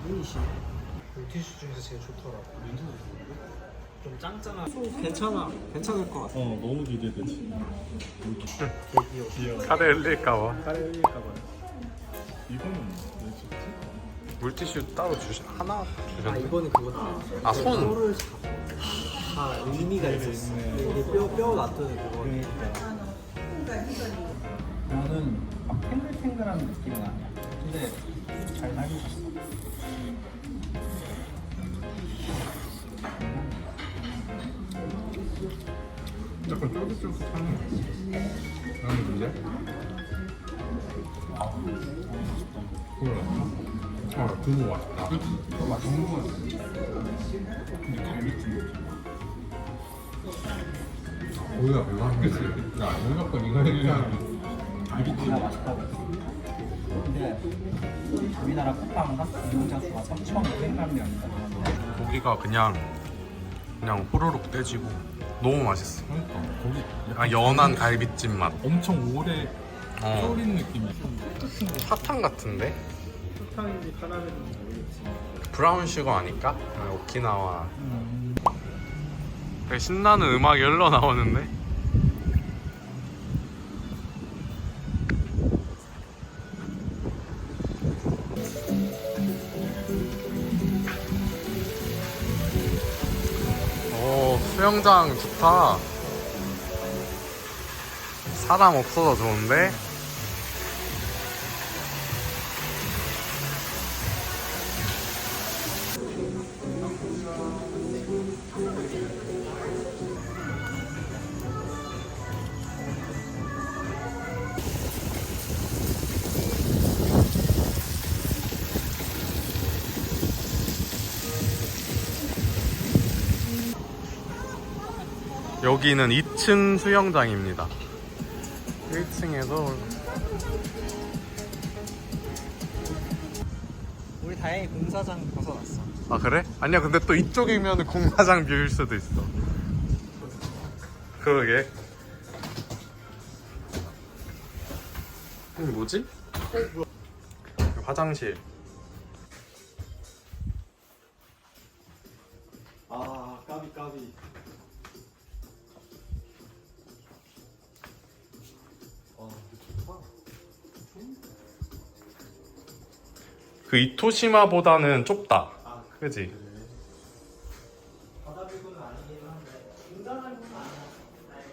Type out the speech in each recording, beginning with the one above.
보이시네. 물티슈 중에서 제일 좋더라고. 좀 짱짱한. 괜찮아. 괜찮을 것 같아. 너무 기대되지. 되게 귀여워. 카레 흘릴까봐. 가래 흘릴까봐. 이거는 왜 찍지? 물티슈 따로 하나 아 주셨네. 이거는 그거다. 아, 손. 뼈를 다 의미가 있었어. 이게 뼈 놔두는 그거. 그러니까. 나는 막 탱글탱글한 느낌은 아니야. 근데 잘 살리셨어. 약간 쫄깃쫄깃하네. 나는 근데? 몰라. 두부 맛있다. 맛있는 거 같아. 근데 갈비찜 고기가 별로 안 되지. 야, 무조건 이거 해주면 갈비찜가 맛있다고 했어. 근데 우리나라 쿠팡가 이용자 수가 3,500만 명이다. 고기가 그냥 호로록 떼지고 너무 맛있어. 그러니까 거기 아, 연한 갈비찜 맛. 엄청 오래 어. 끓인 느낌이. 사탕 같은데? 사탕인지 카라멜인지 모르겠지. 브라운 슈거 아닐까? 아, 오키나와. 되게 신나는 음악이 흘러나오는데? 오, 수영장 좋다. 사람 없어서 좋은데? 여기는 2층 수영장입니다. 1층에서 우리 다행히 공사장 벗어났어. 아 그래? 아니야 근데 또 이쪽이면 공사장 뷰일 수도 있어. 그러게. 이게 뭐지? 화장실. 아 까비. 그 이토시마보다는 좁다. 아, 그지? 바다뷰는 아니긴 한데 굉장한 건 아니야.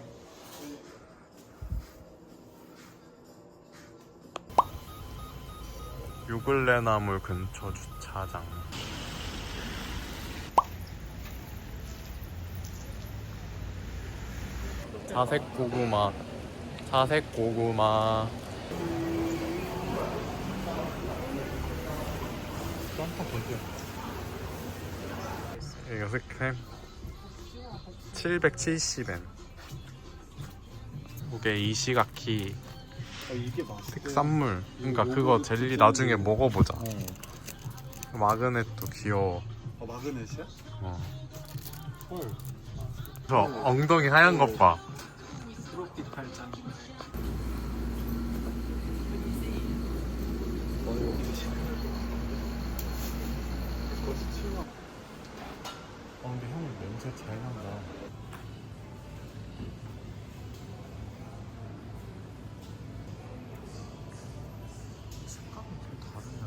유글레나물 근처 주차장. 자색 고구마. 자색 고구마. 이거 스크램 770엔. 이게 이시가키 이게 맛있어. 특산물. 그러니까 그거 젤리 나중에 먹어보자. 마그넷도 귀여워. 마그넷이야? 어. 헐. 저 엉덩이 하얀 것 봐. 프로필 팔짱. 근데 형이 냄새 잘 난다. 색감이 좀 다르냐.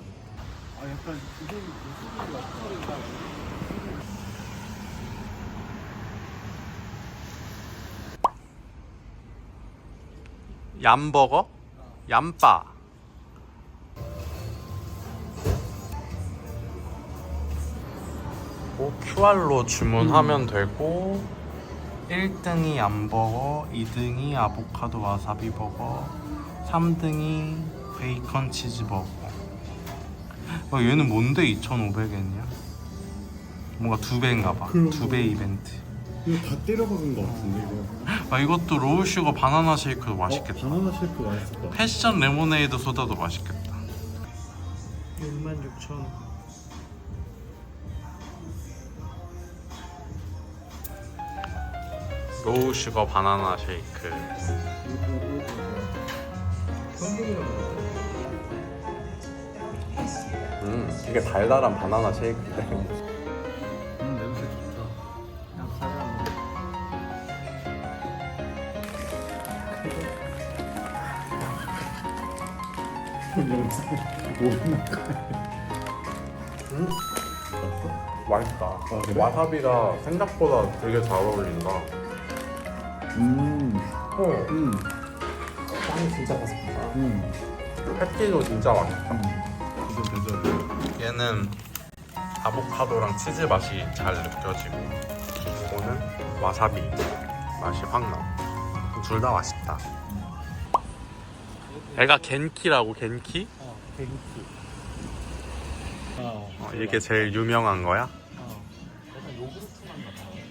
아 약간 이게 무슨 같아. 얌버거? 얌바. QR로 주문하면 되고 1등이 얌버거, 2등이 아보카도 와사비 버거, 3등이 베이컨 치즈버거. 얘는 뭔데 2,500엔이야? 뭔가 2배인가봐. 2배 이벤트. 이거 다 때려박은 거 같은데 이거. 이것도 로우슈거 바나나 쉐이크도 맛있겠다. 바나나 쉐이크 맛있을 것 같아. 패션 레모네이드 소다도 맛있겠다. 66,000원. 로우슈거 바나나 쉐이크. 현금이라고. 이게 달달한 바나나 쉐이크인데. 냄새 좋다. 그냥 사자. 맛있다. 와사비가 생각보다 되게 잘 어울린다. 빵이 진짜 바삭하다. 패티도 진짜 맛있다. 얘는 아보카도랑 치즈 맛이 잘 느껴지고, 이거는 와사비 맛이 확 나. 둘 다 맛있다. 얘가 겐키라고, 겐키? 갱키. 이게 제일 유명한 거야? 약간 요구르트 맛 나는데.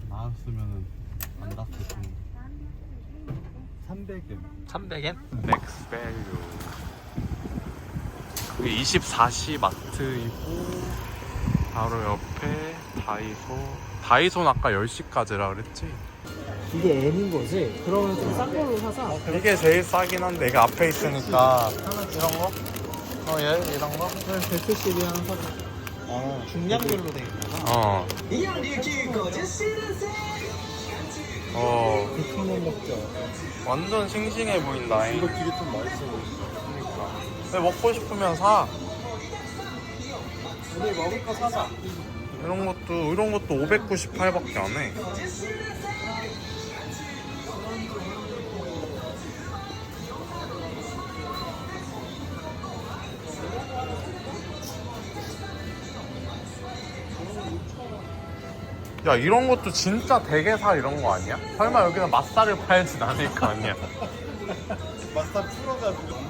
나왔으면은 안 닿을 텐데. 300엔. 300엔? 맥스 밸류. 여기 24시 마트이고, 바로 옆에 다이소는 아까 10시까지라 그랬지? 이게 N인 거지? 그러면 좀 싼 걸로 사자. 이게 제일 싸긴 한데, 이게 앞에 있으니까. 이런 거? 얘 이런 거? 170이 하나 사자. 중량별로 돼 있구나. 그거는 먹자. 완전 싱싱해 보인다. 이거 되게 좀 맛있어 보인다. 근데 먹고 싶으면 사. 우리 먹을 거 사자. 이런 것도 598밖에 안 해. 야, 이런 것도 진짜 대게살 이런 거 아니야? 설마 여기는 맛살을 팔진 않을 거 아니야? 맛살 풀어가지고.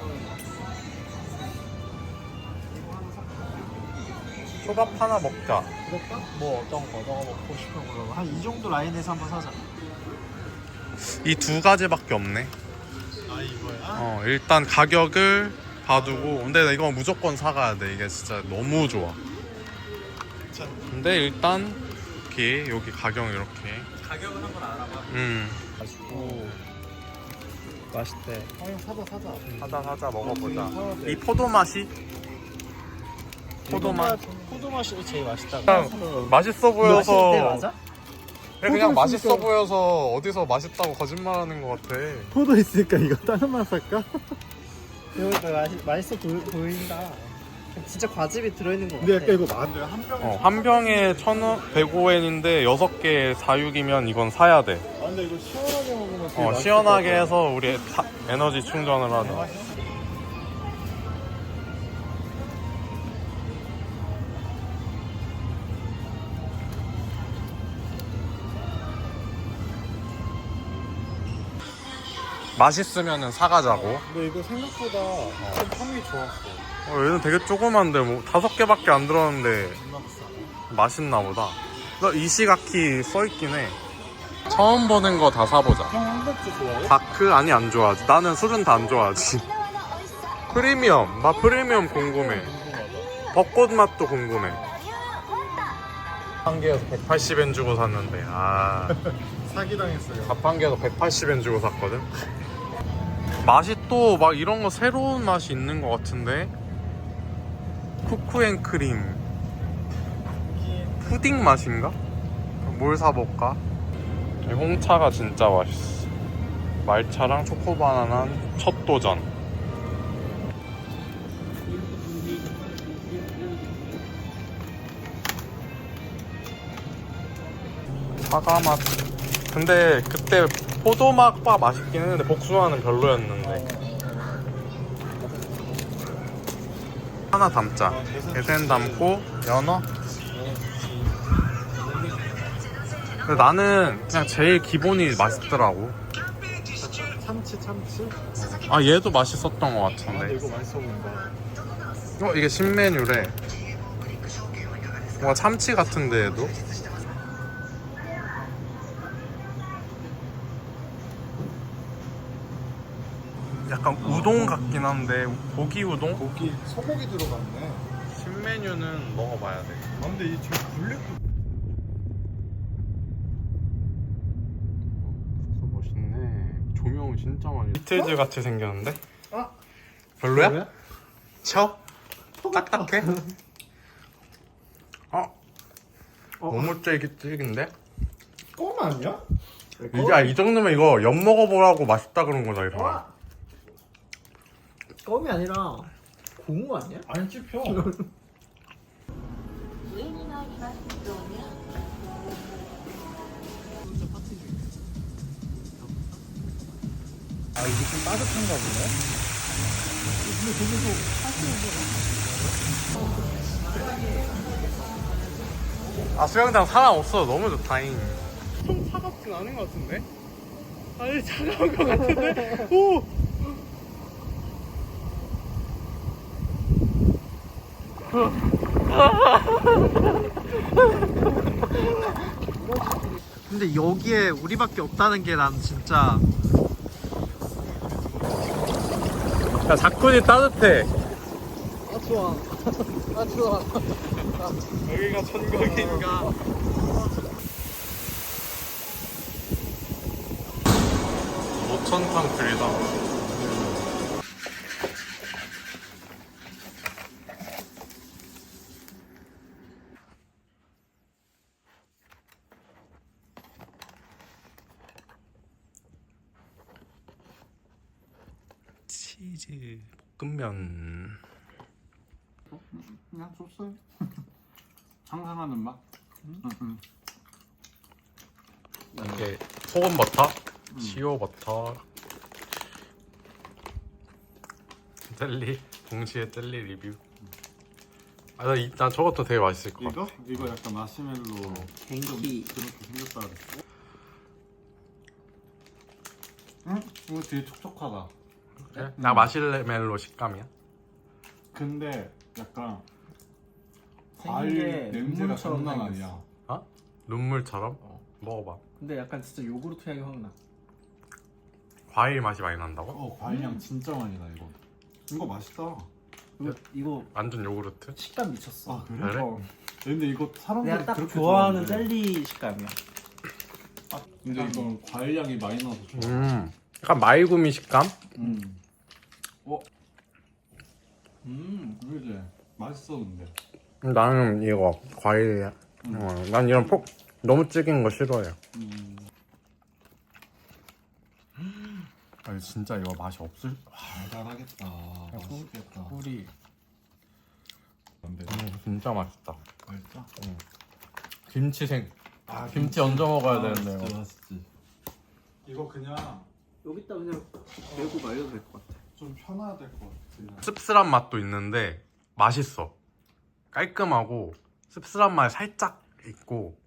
초밥 하나 먹자. 그럴까? 뭐 어떤 거 너가 먹고 싶은 거. 한 이 정도 라인에서 한번 사자. 이 두 가지밖에 없네. 아 이거야? 일단 가격을 봐두고. 근데 이거 무조건 사가야 돼. 이게 진짜 너무 좋아. 근데 일단 여기 가격 이렇게. 가격은 한번 알아봐. 맛있고. 맛있대. 사자 먹어보자. 사야 돼. 이 포도 맛이? 포도 맛. 포도 맛이 제일 맛있다. 그냥 맛있어 보여서. 맛있을 때 맞아? 그냥 맛있어 보여서 어디서 맛있다고 거짓말하는 것 같아. 포도 있으니까 이거 다른 맛 살까? 이거 맛있어 보인다. 진짜 과즙이 들어있는 거 같아. 근데 약간 이거 많은데 한 병에 한 병에 1,100원인데 6개 사육이면 이건 사야 돼. 아 근데 이거 시원하게 먹으면 되게 맛있을 시원하게 것 같아. 해서 우리 에너지 충전을 하자. 맛있으면 사가자고. 근데 이거 생각보다 좀 평이 좋았어. 얘는 되게 조그만데 뭐 5개밖에 안 들었는데 존나 비싸. 맛있나 보다. 이시가키 써있긴 해. 처음 보는 거 다 사보자. 형 한백주 좋아해? 다크? 아니 안 좋아하지. 나는 술은 다 안 좋아하지. 프리미엄. 나 프리미엄 궁금해. 궁금하다. 벚꽃 맛도 궁금해. 한 개에서 180엔 주고 샀는데 사기당했어요. 밥 한 개에서 180엔 주고 샀거든. 맛이 또 막 이런 거 새로운 맛이 있는 것 같은데. 쿠쿠앤크림 푸딩 맛인가? 뭘 사볼까? 이 홍차가 진짜 맛있어. 말차랑 초코바나나 첫 도전. 사과 맛. 근데 그때 포도맛바 맛있긴 했는데 복숭아는 별로였는데. 하나 담자. 게센 담고 연어. 근데 나는 그냥 제일 기본이 맛있더라고. 참치. 얘도 맛있었던 것 아 근데 같은데. 이거 맛있어 보인다. 이게 신메뉴래. 뭔가 참치 같은데 얘도. 약간 우동 같긴 한데 고기 우동? 고기 소고기 들어갔네. 신메뉴는 먹어봐야 돼. 아 근데 이 지금 블랙도 조명은 진짜 많이. 비틀즈 같이 생겼는데? 아 별로야? 뭐야? 쳐? 딱딱해? 너무 쫄깃쫄깃인데? 껌 아니야? 이 정도면 이거 엿 먹어보라고 맛있다 그런 거다 이 사람. 껌이 아니라 고무 아니야? 안 씹혀. 아 이게 좀 따뜻한가 보네. 아 수영장 사람 없어. 너무 좋다잉. 좀 차갑진 않은 것 같은데? 아니 차가운 것 같은데? 오! 근데 여기에 우리밖에 없다는 게 난 진짜 야 자꾸니 따뜻해. 아 좋아. 아 좋아. 여기가 천국인가? 오천탕 그리다. 치즈 볶음면. 그냥 소스. 상상하는 맛. 이게 소금 버터, 시오 버터, 젤리, 동시에 젤리 리뷰. 난 저것도 되게 맛있을 것 같아. 이거 약간 마시멜로 좀 뱅키. 그렇게 생겼다 그랬어. 응? 이거 되게 촉촉하다. 그래? 나 마시멜로 식감이야. 근데 약간 생긴 게 과일 냄새가 눈물처럼 장난 생겼어. 아니야. 눈물처럼? 먹어봐. 근데 약간 진짜 요구르트 향이 확 나. 과일 맛이 많이 난다고? 과일 향 진짜 많이 나 이거. 이거 맛있다. 이거 완전 요구르트? 식감 미쳤어. 아 그래? 그래? 근데 이거 사람들이 내가 딱 그렇게 좋아하는 좋아하는데. 젤리 식감이야. 근데 이건 과일 향이 많이 나서 좋아. 약간 마이구미 식감? 그러지. 맛있어 근데. 나는 이거 과일. 난 이런 너무 찌긴 거 싫어해. 아니 진짜 이거 맛이 없을. 달달하겠다. 맛있겠다. 꿀이 근데 진짜 맛있다. 맛있다. 김치 김치 얹어 먹어야 되는데. 진짜 이거. 맛있지. 이거 그냥 여기다 그냥 대고 말려도 될 것 같아. 좀 편해야 될 것 같아. 씁쓸한 맛도 있는데 맛있어. 깔끔하고 씁쓸한 맛이 살짝 있고.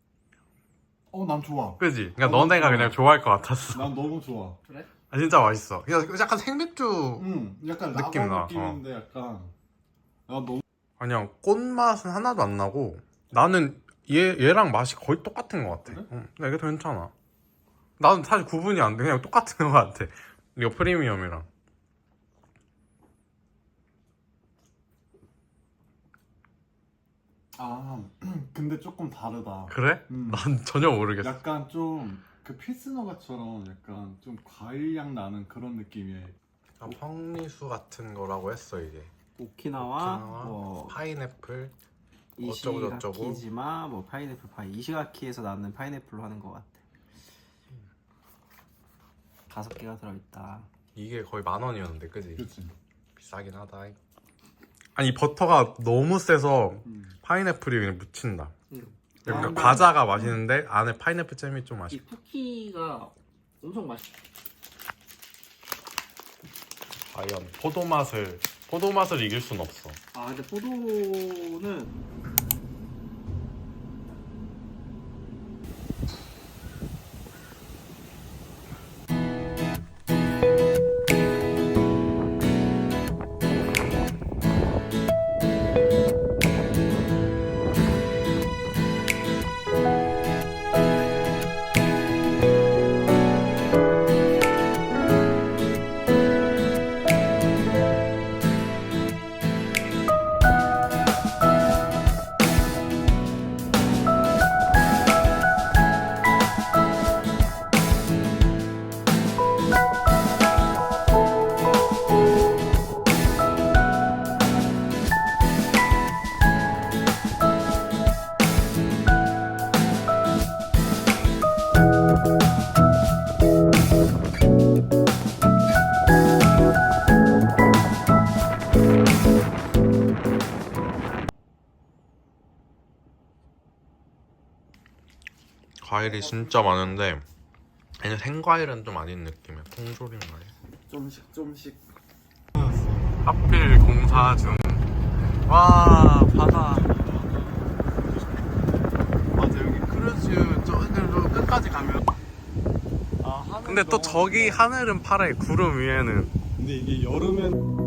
난 좋아. 그지? 그러니까 너네가 그냥 좋아할 것 같았어. 난 너무 좋아. 그래? 아, 진짜 맛있어. 그냥 약간 생맥주. 약간 느낌 라거 나, 느낌인데 약간 너무 그냥 꽃맛은 하나도 안 나고 나는 얘랑 맛이 거의 똑같은 것 같아. 그래? 응, 이게 더 괜찮아. 나는 사실 구분이 안 돼. 그냥 똑같은 것 같아. 이거 프리미엄이랑. 근데 조금 다르다. 그래? 난 전혀 모르겠어. 약간 좀 그 필스너가처럼 약간 좀 과일향 나는 그런 느낌이에요. 황리수 같은 거라고 했어 이게. 오키나와 오키나와, 뭐 파인애플 어쩌고 저쩌고. 이시가키지마 뭐 파인애플 파이 이시가키에서 나는 파인애플로 하는 것 같아. 5개가 들어있다. 이게 거의 10,000원이었는데 그지? 그치? 비싸긴 하다. 아니 이 버터가 너무 세서 파인애플이 그냥 묻힌다. 그러니까 과자가 맛있는데 안에 파인애플 잼이 좀 이 맛있고. 쿠키가 엄청 맛있어. 과연 포도맛을 이길 순 없어. 아 근데 포도는 과일이 진짜 많은데 아니 생과일은 좀 아닌 느낌이야. 통조림 과일. 좀씩 하필 공사 중. 와 바다. 맞아 여기 크루즈 저기로 끝까지 가면. 근데 또 저기 하늘은 파래. 구름 위에는. 근데 이게 여름엔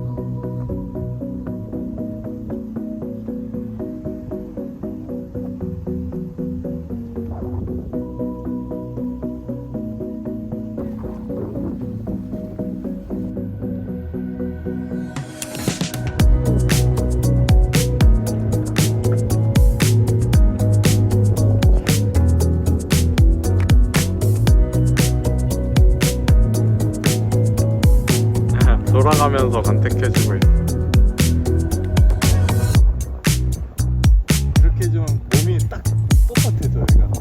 돌아가면서 간택해주고 있어. 이렇게 좀 몸이 딱 똑같아 저희가.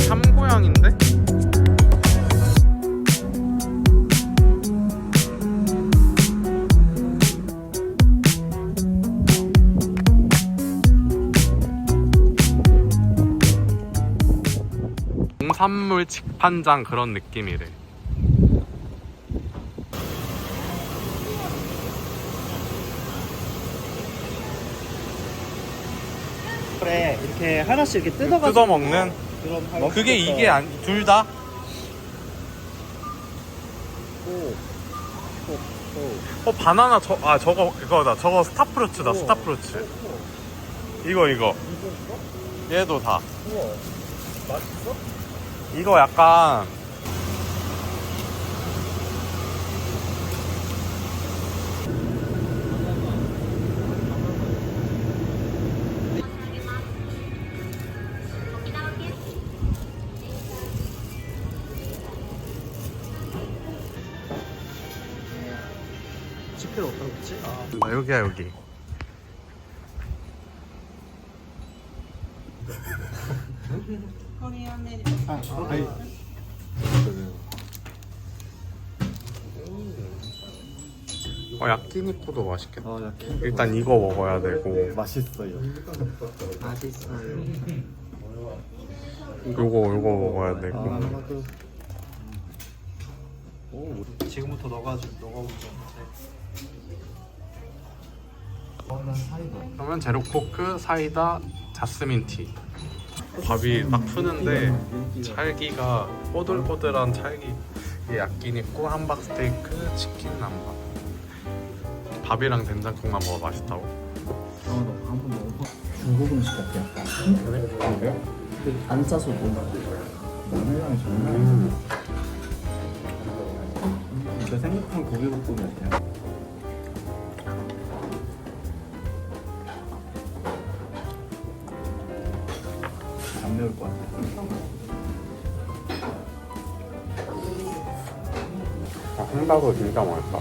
참고양인데? 농산물 직판장 그런 느낌이래. 그래 이렇게 하나씩 이렇게 뜯어가지고 뜯어 먹는? 그런 할 그게 수 있어. 이게 둘 다? 바나나 저거 이거다. 저거 스타프루츠다. 스타프루츠. 이거 얘도 다. 우와 맛있어? 이거 약간 지폐를 어디다 놓지? 여기야 여기. 야끼니쿠도 맛있겠다. 일단 이거 먹어야 되고 맛있어요. 맛있어요. 요거 먹어야 되고 지금부터 너가 먼저. 그러면 제로코크, 사이다, 자스민 티. 밥이 딱 푸는데 찰기가 꼬들꼬들한 찰기. 이게 야끼니쿠, 함박 스테이크, 치킨 남밥. 밥이랑 된장국만 먹어 맛있다고? 중국 음식 같아. 그래? 안 짜서 마늘향이 정말. 진짜 생각한 고기볶음 같아요. 안 매울 것 같아. 함박은 진짜 맛있다.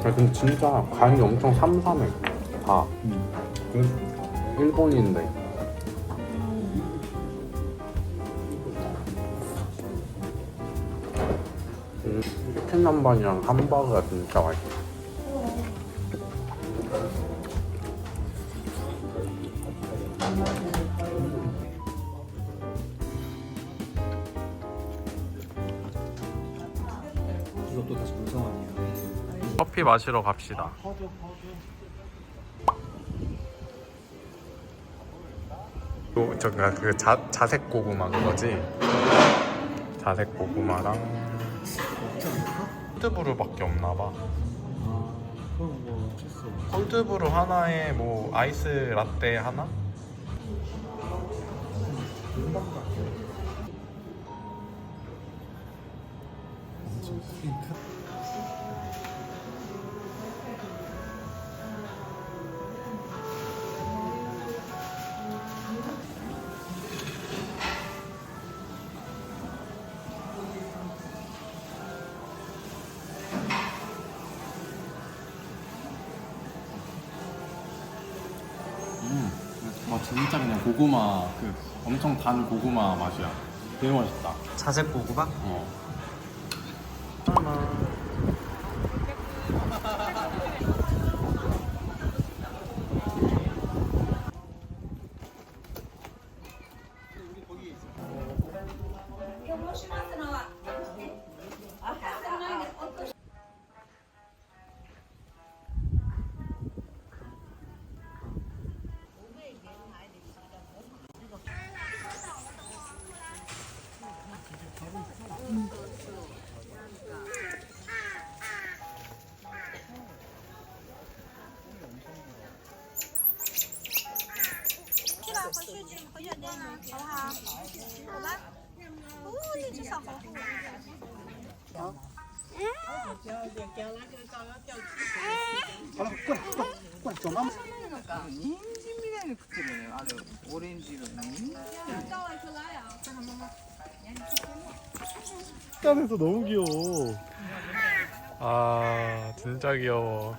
근데 진짜 간이 엄청 삼삼해. 다. 일본인데. 치킨 남반이랑 함박이 진짜 맛있어. 이것도 다시 물성아니에요. 커피 마시러 갑시다. 그 자색 고구마 그거지? 자색 고구마랑 콜드브루밖에 없나봐. 그럼 뭐 필수. 콜드브루 하나에 뭐 아이스 라떼 하나? 엄청 핑크. 진짜 그냥 고구마 그 엄청 단 고구마 맛이야. 되게 맛있다. 자색 고구마? 어. 식단에서 너무 귀여워. 아 진짜 귀여워.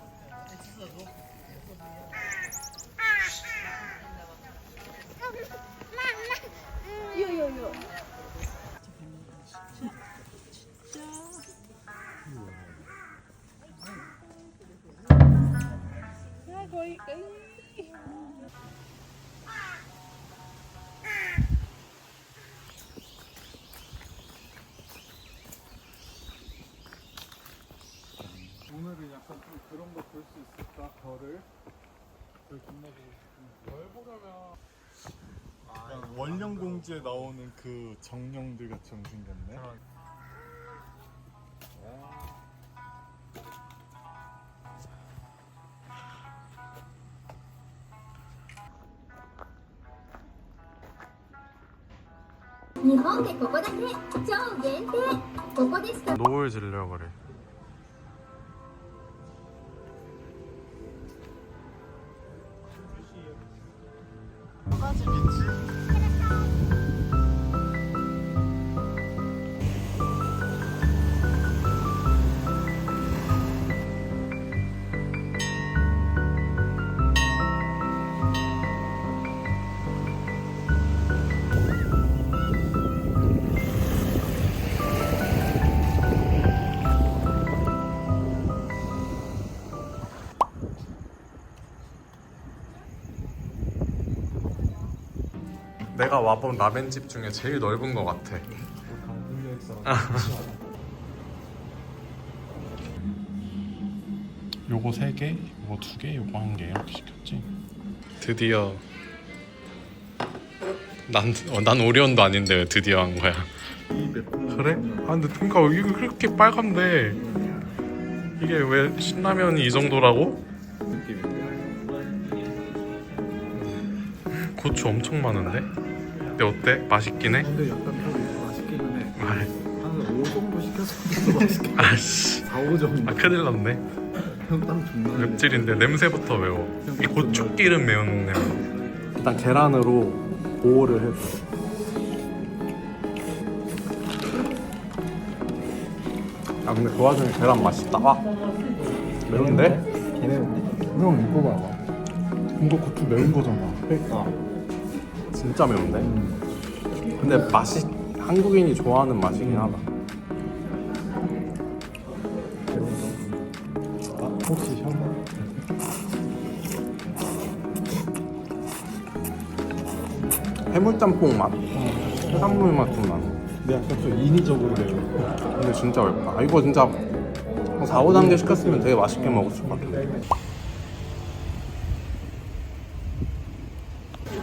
오늘은 약간 좀 그런 거 볼 수 있을까? 별을? 별 존나 보고 싶은데. 별 보려면 원령공주에 나오는 그 정령들 같이 생겼네. 노을 지려 그래. 내가 와본 라멘집 중에 제일 넓은 것 같아. 요거 3개, 요거 2개, 요거 1개 이렇게 시켰지. 드디어 난 오리온도 아닌데 왜 드디어 한 거야? 그래? 아 근데 그러니까 이거 그렇게 빨간데 이게 왜 신라면이 이 정도라고? 고추 엄청 많은데? 근데 어때? 맛있긴 해? 근데 약간 좀 맛있기는 해. 아, 한 5 정도 시켰으면 더 맛있겠다. 아씨 4, 5 정도. 아 큰일 났네. 형땀 존나. 맵찔인데 냄새부터 매워. 이 고추기름 매운 냄새. 일단 계란으로 보호를 해줘. 아 근데 그 와중에 계란 맛있다. 와 매운데? 걔네인데? 형 이거 봐봐. 이거 고추 매운 거잖아. 그러니까. 진짜 매운데? 근데 맛이 한국인이 좋아하는 맛이긴 하다. 혹시 형? 해물짬뽕 맛? 해산물 맛 좀 나네. 근데 약간 좀 인위적으로 매워. 근데 진짜 맵다. 아, 이거 진짜 한 4, 5단계 시켰으면 되게 맛있게 먹었을 것 같아.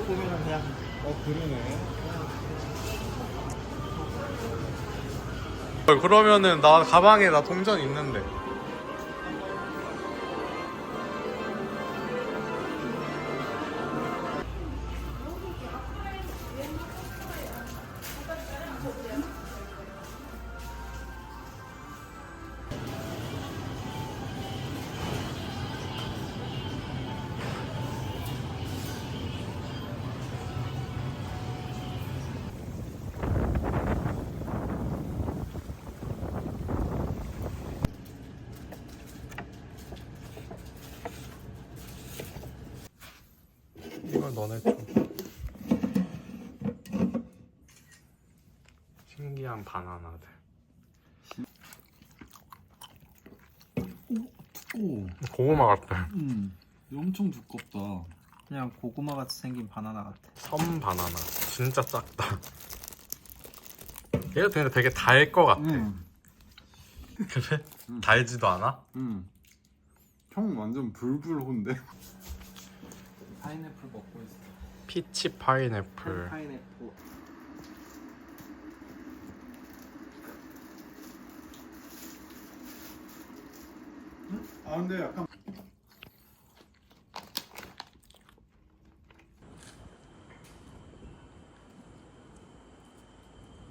보면은 그냥 그러면은 나 가방에 나 동전 있는데. 이걸 너네 줘. 신기한 바나나들. 오. 고구마 같아. 엄청 두껍다. 그냥 고구마 같이 생긴 바나나 같아. 섬 바나나. 진짜 작다. 얘가 근데 되게 달 것 같아. 그래? 달지도 않아? 형 완전 불불혼데. 파인애플 먹고 있어. 피치 파인애플. 파인애플. 아 근데 약간